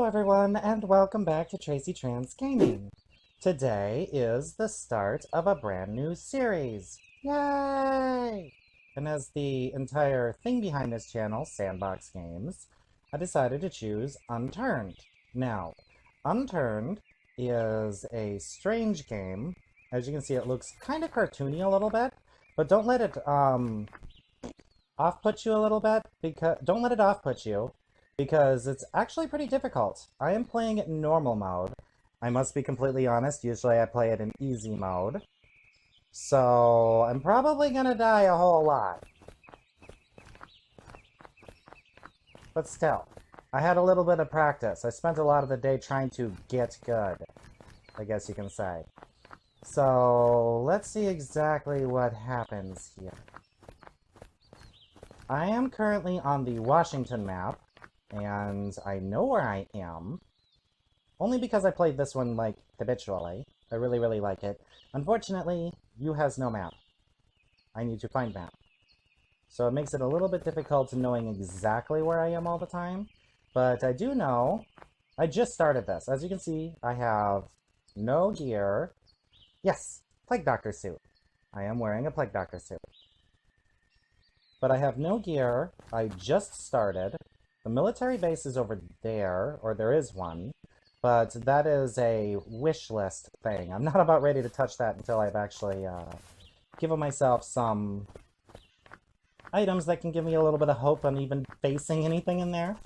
everyone, and welcome back to Tracy Trans Gaming. Today is the start of a brand new series. Yay! And as the entire thing behind this channel, Sandbox Games, I decided to choose Unturned. Now, Unturned is a strange game. As you can see, it looks kind of cartoony a little bit, but don't let it off-put you a little bit, because it's actually pretty difficult. I am playing it in normal mode. I must be completely honest, usually I play it in easy mode. So, I'm probably gonna die a whole lot. But still, I had a little bit of practice. I spent a lot of the day trying to get good, I guess you can say. So, let's see exactly what happens here. I am currently on the Washington map, and I know where I am, only because I played this one, like, habitually. I really, really like it. Unfortunately, U has no map. I need to find map. So it makes it a little bit difficult knowing exactly where I am all the time, but I do know, I just started this. As you can see, I have no gear. Yes, Plague Doctor suit. I am wearing a Plague Doctor suit. But I have no gear. I just started. The military base is over there, or there is one, but that is a wish list thing. I'm not about ready to touch that until I've actually given myself some items that can give me a little bit of hope on even facing anything in there.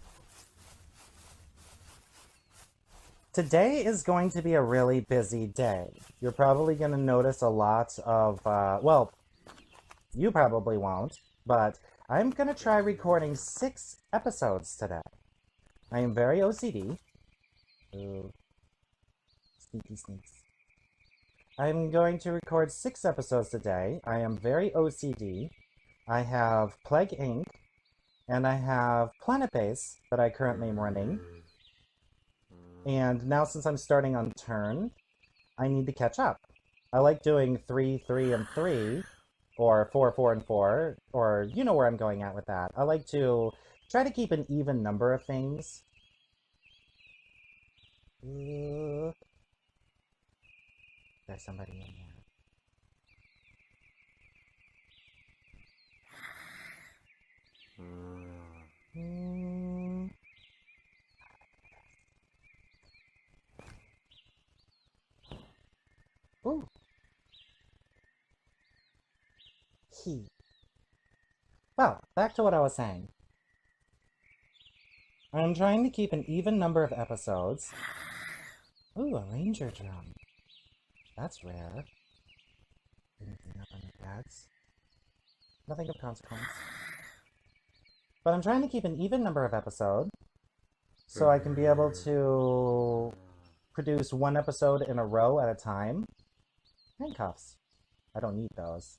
Today is going to be a really busy day. You're probably going to notice a lot of, well, you probably won't, but I'm going to try recording 6 episodes today. I am very OCD. Ooh. Sneaky sneaks. I'm going to record 6 episodes today. I am very OCD. I have Plague Inc. and I have Planet Base that I currently am running. And now since I'm starting on Turn, I need to catch up. I like doing 3, 3, and 3. Or 4, 4, and 4, or you know where I'm going at with that. I like to try to keep an even number of things. There's somebody in there. Ooh. Well, back to what I was saying. I'm trying to keep an even number of episodes. Ooh, a ranger drum. That's rare. Anything up on the bags? Nothing of consequence. But I'm trying to keep an even number of episodes, so I can be able to produce 1 episode in a row at a time. Handcuffs. I don't need those.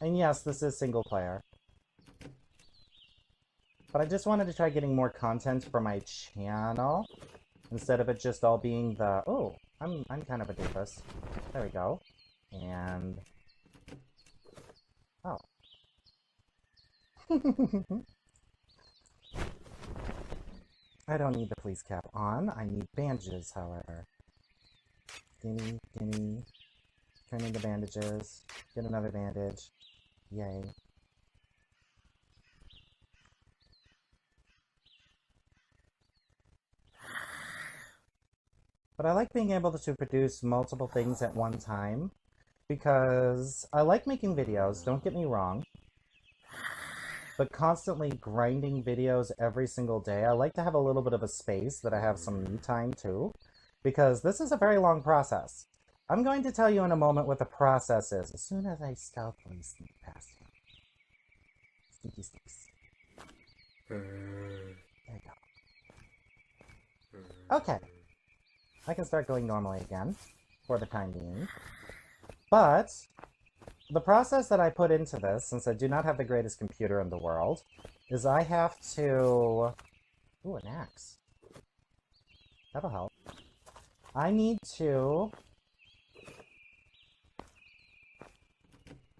And yes, this is single player. But I just wanted to try getting more content for my channel, instead of it just all being the, oh, I'm kind of a doofus. There we go. And... oh. I don't need the police cap on. I need bandages, however. Gimme, gimme. Turn into bandages. Get another bandage. Yay. But I like being able to produce multiple things at one time, because I like making videos, don't get me wrong, but constantly grinding videos every single day, I like to have a little bit of a space that I have some me time too, because this is a very long process. I'm going to tell you in a moment what the process is, as soon as I stealthily sneak past him. Sneaky sneaks. There you go. Okay. I can start going normally again, for the time being. But, the process that I put into this, since I do not have the greatest computer in the world, is I have to... ooh, an axe. That'll help. I need to...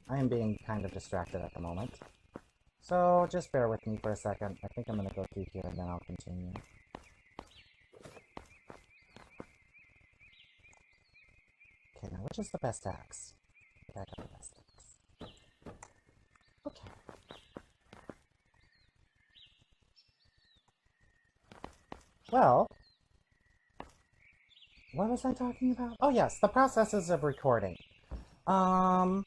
I am being kind of distracted at the moment. So just bear with me for a second. I think I'm going to go through here and then I'll continue. Okay, now which is the best axe? I got the best axe. Okay. Well, what was I talking about? Oh yes, the processes of recording. I'd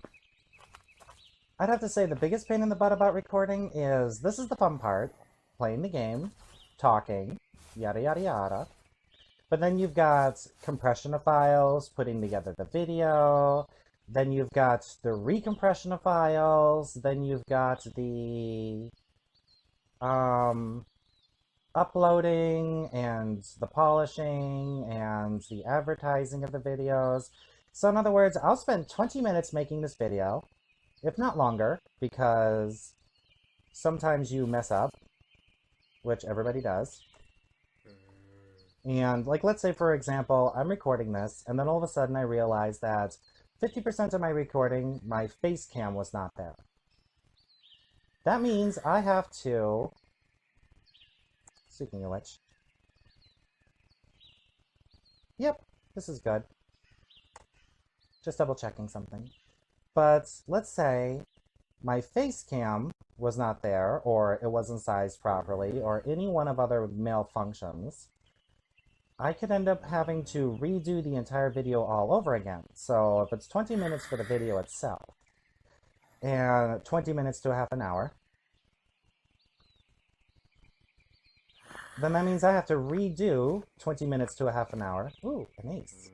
have to say the biggest pain in the butt about recording is, this is the fun part, playing the game, talking, yada yada yada. But then you've got compression of files, putting together the video, then you've got the recompression of files, then you've got the uploading and the polishing and the advertising of the videos. So in other words, I'll spend 20 minutes making this video, if not longer, because sometimes you mess up, which everybody does. And, like, let's say, for example, I'm recording this, and then all of a sudden I realize that 50% of my recording, my face cam was not there. That means I have to... Speaking of which... Yep, this is good. Just double checking something. But let's say my face cam was not there, or it wasn't sized properly, or any one of other malfunctions. I could end up having to redo the entire video all over again. So if it's 20 minutes for the video itself, and 20 minutes to a half an hour, then that means I have to redo 20 minutes to a half an hour. Ooh, an ace.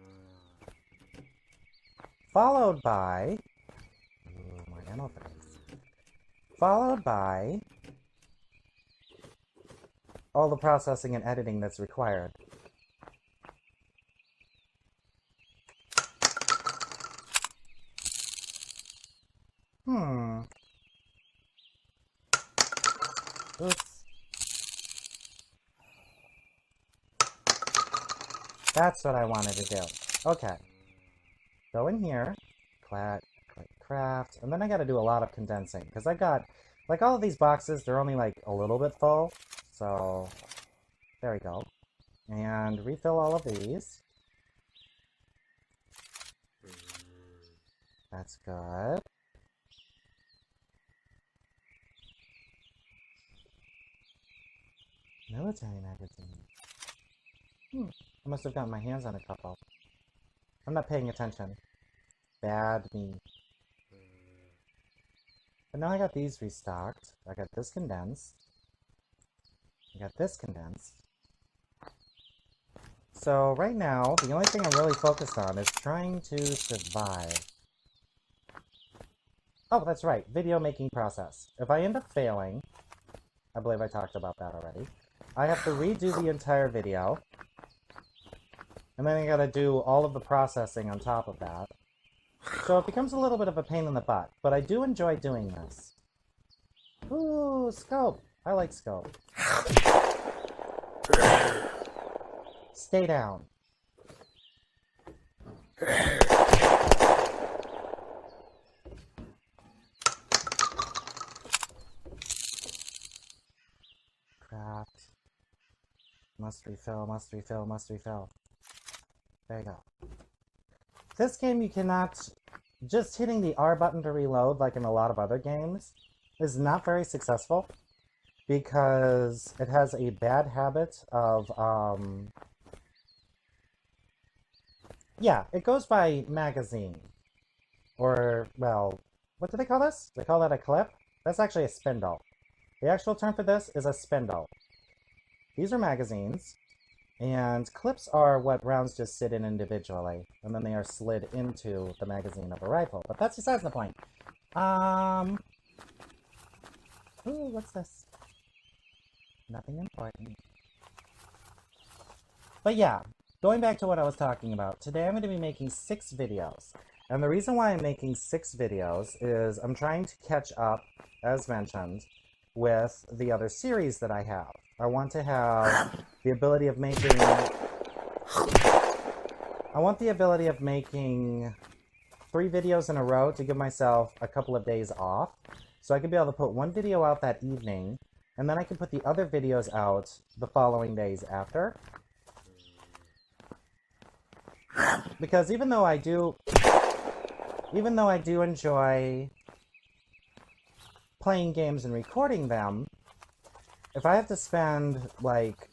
Followed by... Ooh, my ammo for ace. Followed by... all the processing and editing that's required. Oops. That's what I wanted to do. Okay. Go in here, click craft, and then I gotta do a lot of condensing, because I got, like, all of these boxes, they're only, like, a little bit full, so, there we go. And refill all of these. That's good. Military magazine. I must have gotten my hands on a couple. I'm not paying attention. Bad me. But now I got these restocked. I got this condensed. I got this condensed. So right now, the only thing I'm really focused on is trying to survive. Oh, that's right. Video making process. If I end up failing, I believe I talked about that already, I have to redo the entire video. And then I gotta do all of the processing on top of that. So it becomes a little bit of a pain in the butt, but I do enjoy doing this. Ooh, scope. I like scope. Stay down. Craft. Must refill, must refill, must refill. There you go. This game, you cannot... Just hitting the R button to reload, like in a lot of other games, is not very successful, because it has a bad habit of, yeah, it goes by magazine. Or, well, what do they call this? They call that a clip? That's actually a spindle. The actual term for this is a spindle. These are magazines, and clips are what rounds just sit in individually, and then they are slid into the magazine of a rifle. But that's besides the point. Ooh, what's this? Nothing important. But yeah, going back to what I was talking about, today I'm going to be making 6 videos. And the reason why I'm making 6 videos is I'm trying to catch up, as mentioned, with the other series that I have. I want to have the ability of making... I want the ability of making 3 videos in a row to give myself a couple of days off. So I could be able to put one video out that evening, and then I can put the other videos out the following days after. Because even though I do enjoy playing games and recording them, if I have to spend like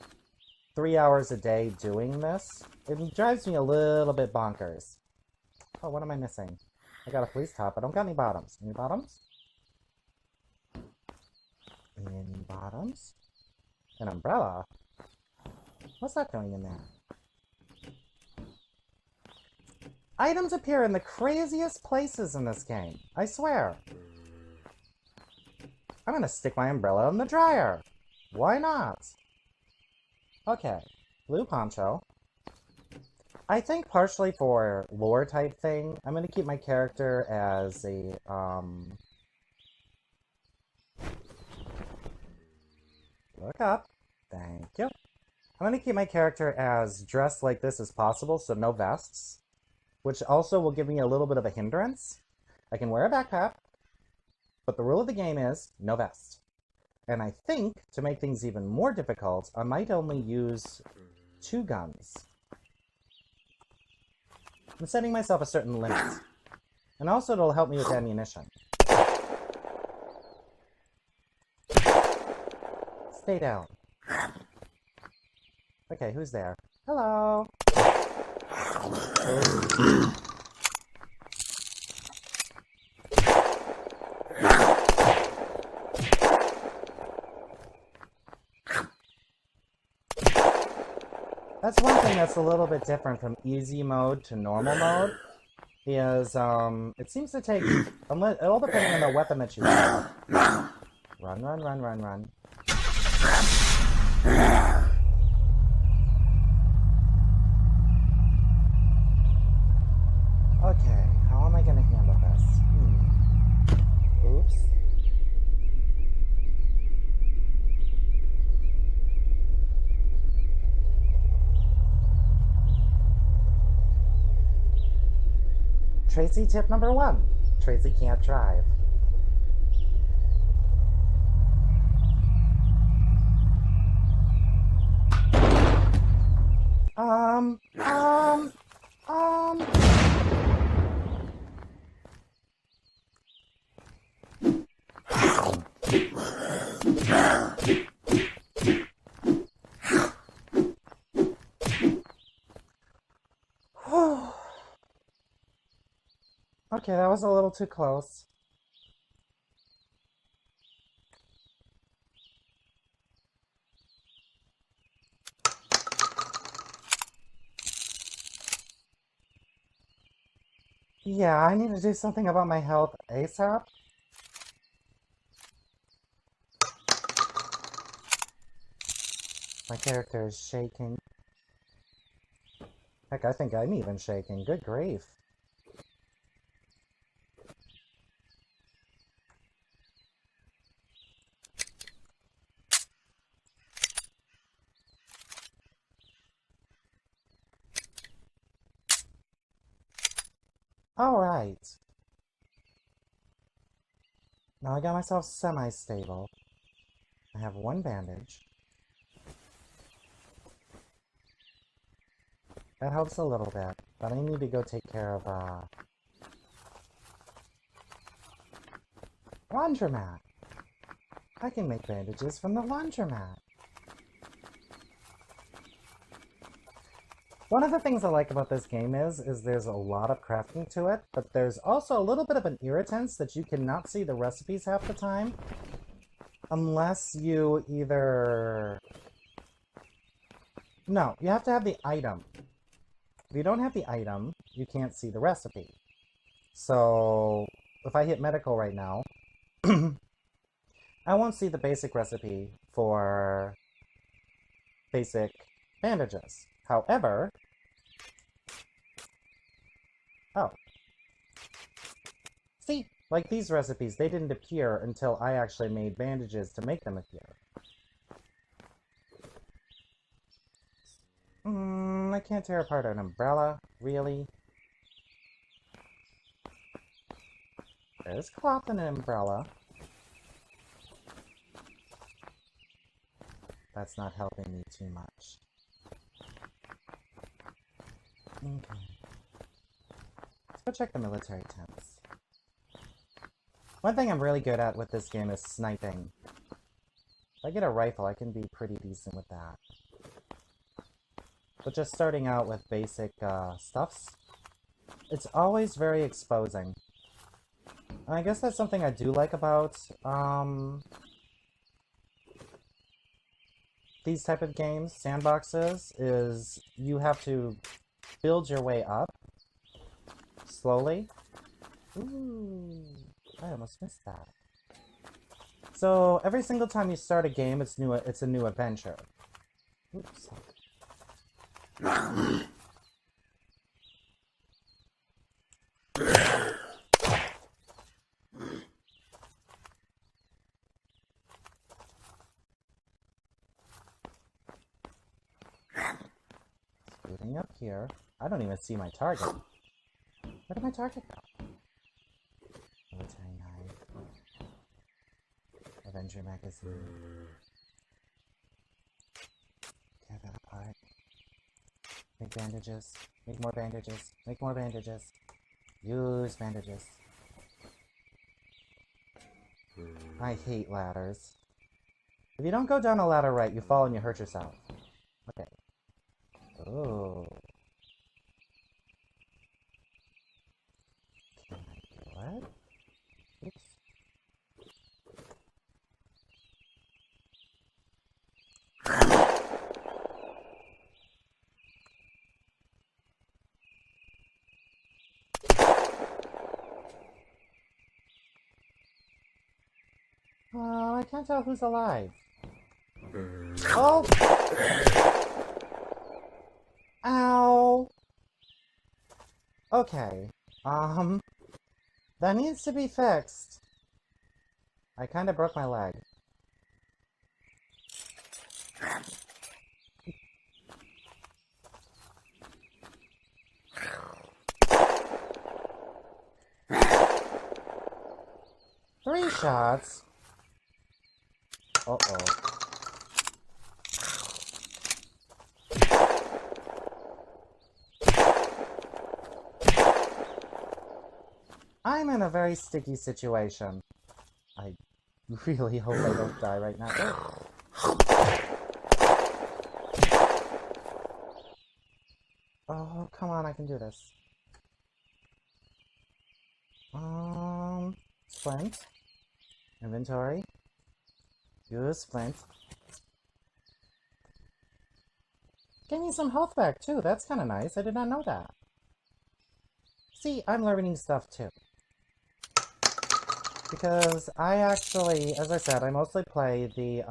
3 hours a day doing this, it drives me a little bit bonkers. Oh, what am I missing? I got a fleece top. I don't got any bottoms. Any bottoms? Any bottoms? An umbrella? What's that doing in there? Items appear in the craziest places in this game. I swear. I'm gonna stick my umbrella in the dryer. Why not? Okay. Blue poncho. I think partially for lore type thing, I'm gonna keep my character as a, look up. Thank you. I'm gonna keep my character as dressed like this as possible, so no vests. Which also will give me a little bit of a hindrance. I can wear a backpack, but the rule of the game is no vest. And I think, to make things even more difficult, I might only use 2 guns. I'm setting myself a certain limit. And also it'll help me with ammunition. Stay down. Okay, who's there? Hello! Oh. That's one thing that's a little bit different from easy mode to normal mode, is, it seems to take, all depending on the weapon that you have. Run, run, run, run, run. Okay, how am I gonna handle this? Oops. Tracy tip number 1. Tracy can't drive. Okay, that was a little too close. Yeah, I need to do something about my health ASAP. My character is shaking. Heck, I think I'm even shaking. Good grief. Alright. Now I got myself semi-stable. I have 1 bandage. That helps a little bit, but I need to go take care of, laundromat. I can make bandages from the laundromat. One of the things I like about this game is there's a lot of crafting to it, but there's also a little bit of an irritance that you cannot see the recipes half the time. Unless you either... No, you have to have the item. If you don't have the item, you can't see the recipe. So, if I hit medical right now, I won't see the basic recipe for basic bandages. However... Oh. See? Like these recipes, they didn't appear until I actually made bandages to make them appear. I can't tear apart an umbrella, really? There's cloth in an umbrella. that's not helping me too much. Okay. Let's go check the military tents. One thing I'm really good at with this game is sniping. If I get a rifle, I can be pretty decent with that. But just starting out with basic stuffs, it's always very exposing. And I guess that's something I do like about these type of games, sandboxes, is you have to build your way up slowly. Ooh, I almost missed that. So every single time you start a game, it's a new adventure. Oops. Scooting up here. I don't even see my target. Where did my target go? Military knife. Avenger magazine. Tear that apart. Make bandages. Make more bandages. Make more bandages. Use bandages. I hate ladders. If you don't go down a ladder right, you fall and you hurt yourself. Okay. Oh. Can I do it? Oops. Oh, I can't tell who's alive. Oh! Ow! Okay. That needs to be fixed. I kinda broke my leg. Three shots? Uh-oh. I'm in a very sticky situation. I really hope I don't die right now. Oh, come on, I can do this. Splint. Inventory. Use splint. Gave me some health back, too. That's kind of nice. I did not know that. See, I'm learning stuff, too. Because I actually, as I said, I mostly play the,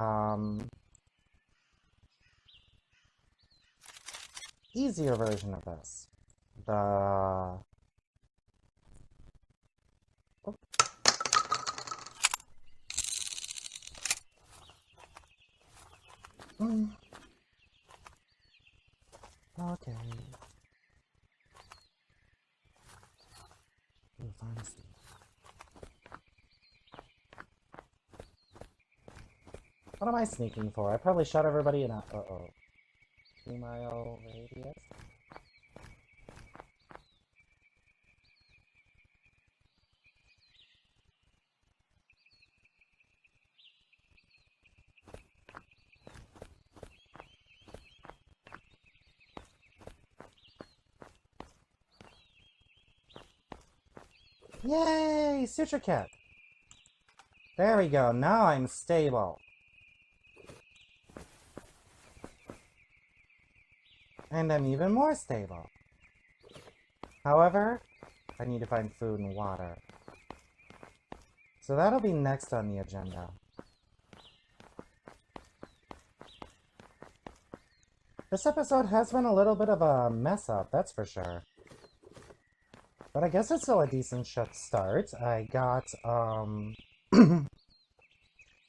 easier version of this. The... Oh. Okay. Ooh, pharmacy. What am I sneaking for? I probably shot everybody in a... Uh-oh. 3-mile radius? Yay! Suture kit! There we go, now I'm stable. And I'm even more stable. However, I need to find food and water. So that'll be next on the agenda. This episode has been a little bit of a mess up, that's for sure. But I guess it's still a decent start. I got,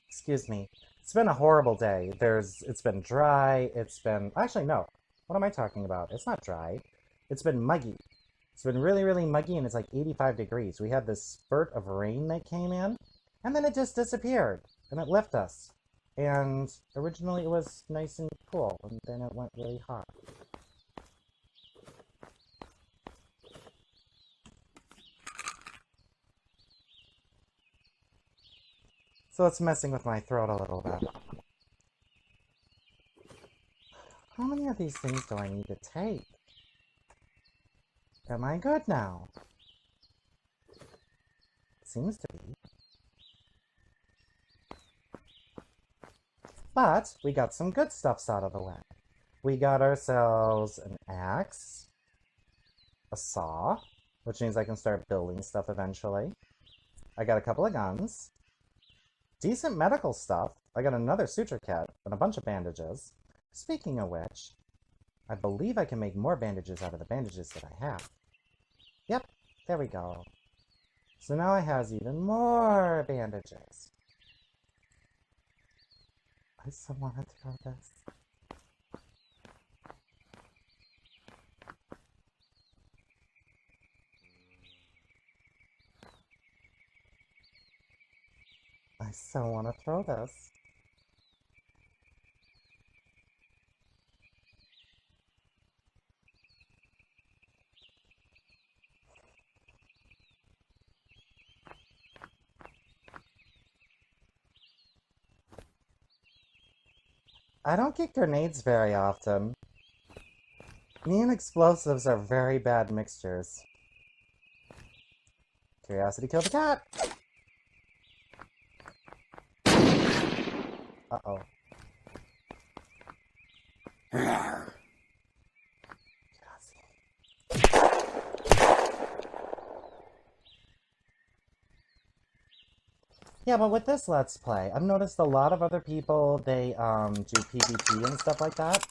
excuse me. It's been a horrible day. It's been dry, actually no. What am I talking about? It's not dry. It's been muggy. It's been really, really muggy and it's like 85 degrees. We had this spurt of rain that came in, and then it just disappeared, and it left us. And originally it was nice and cool, and then it went really hot. So it's messing with my throat a little bit. How many of these things do I need to take? Am I good now? Seems to be. But we got some good stuffs out of the way. We got ourselves an axe, a saw, which means I can start building stuff eventually. I got a couple of guns, decent medical stuff. I got another suture kit and a bunch of bandages. Speaking of which, I believe I can make more bandages out of the bandages that I have. Yep, there we go. So now I have even more bandages. I so want to throw this. I so want to throw this. I don't get grenades very often. Me and explosives are very bad mixtures. Curiosity killed the cat! Uh-oh. Yeah, but with this Let's Play, I've noticed a lot of other people, they do PvP and stuff like that.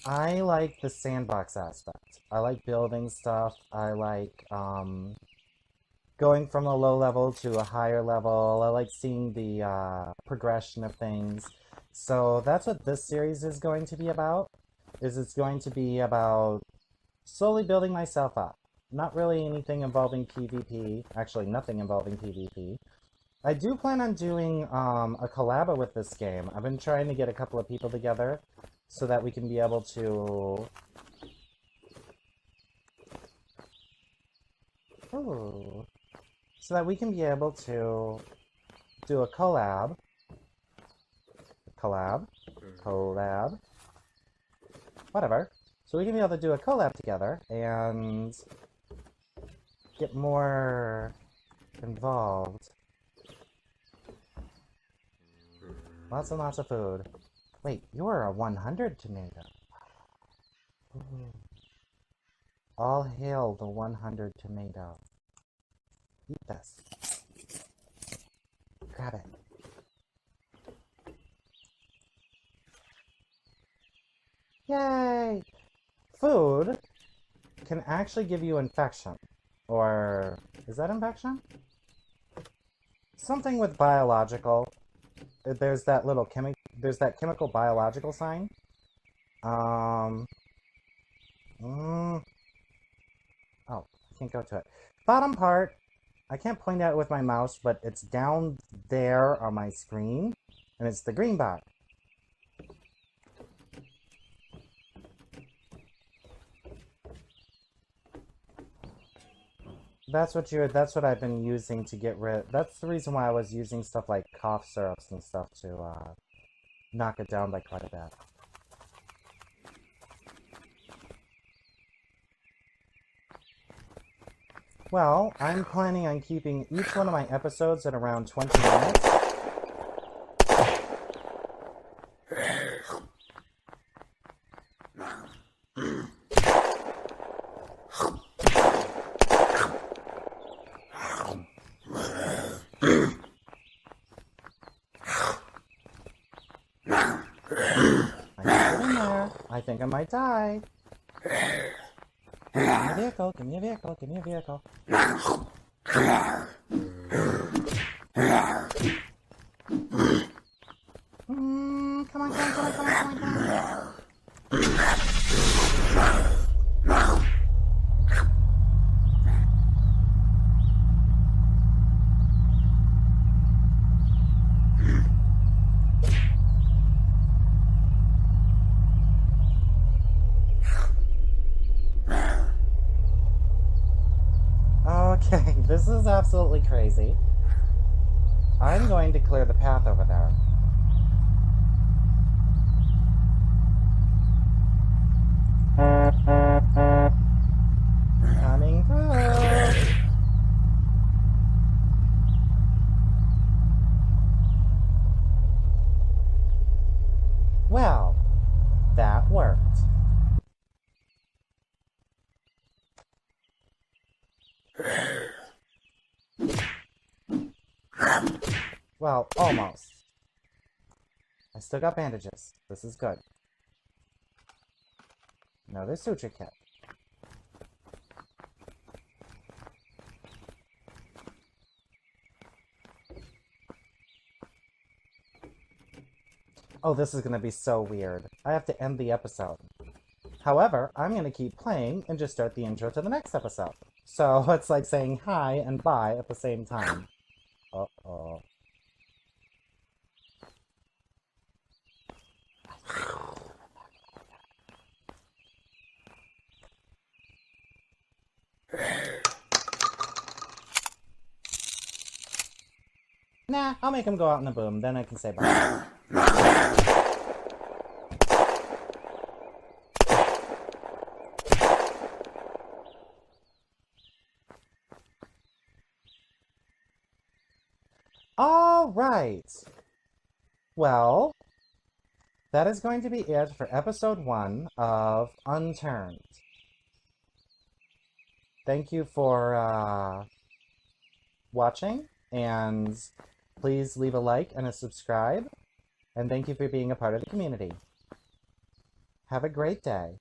I like the sandbox aspect. I like building stuff. I like going from a low level to a higher level. I like seeing the progression of things. So that's what this series is going to be about. It's going to be about slowly building myself up. Not really anything involving PvP. Actually, nothing involving PvP. I do plan on doing a collab with this game. I've been trying to get a couple of people together so that we can be able to... Ooh. So that we can be able to do a collab. Collab. Whatever. So we can be able to do a collab together and get more involved. Lots and lots of food. Wait, you're a 100 tomato. Ooh. All hail the 100 tomato. Eat this. Grab it. Yay! Food can actually give you infection. Or... is that infection? Something with biological. There's that little chemical biological sign. Oh, I can't go to it. Bottom part, I can't point at it with my mouse, but it's down there on my screen, and it's the green bar. That's what I've been using to get rid. That's the reason why I was using stuff like cough syrups and stuff to knock it down by quite a bit. Well, I'm planning on keeping each one of my episodes at around 20 minutes. I think I might die. Give me a vehicle, give me a vehicle, give me a vehicle. Come on, come on, come on, come on, come on, come on. Okay, this is absolutely crazy. I'm going to clear the path over there. Coming through. Well, that worked. Well, almost. I still got bandages. This is good. Another suture kit. Oh, this is going to be so weird. I have to end the episode. However, I'm going to keep playing and just start the intro to the next episode. So it's like saying hi and bye at the same time. Uh-oh. Nah, I'll make him go out in the boom, then I can say bye. Alright. Well, that is going to be it for episode 1 of Unturned. Thank you for watching, and please leave a like and a subscribe, and thank you for being a part of the community. Have a great day.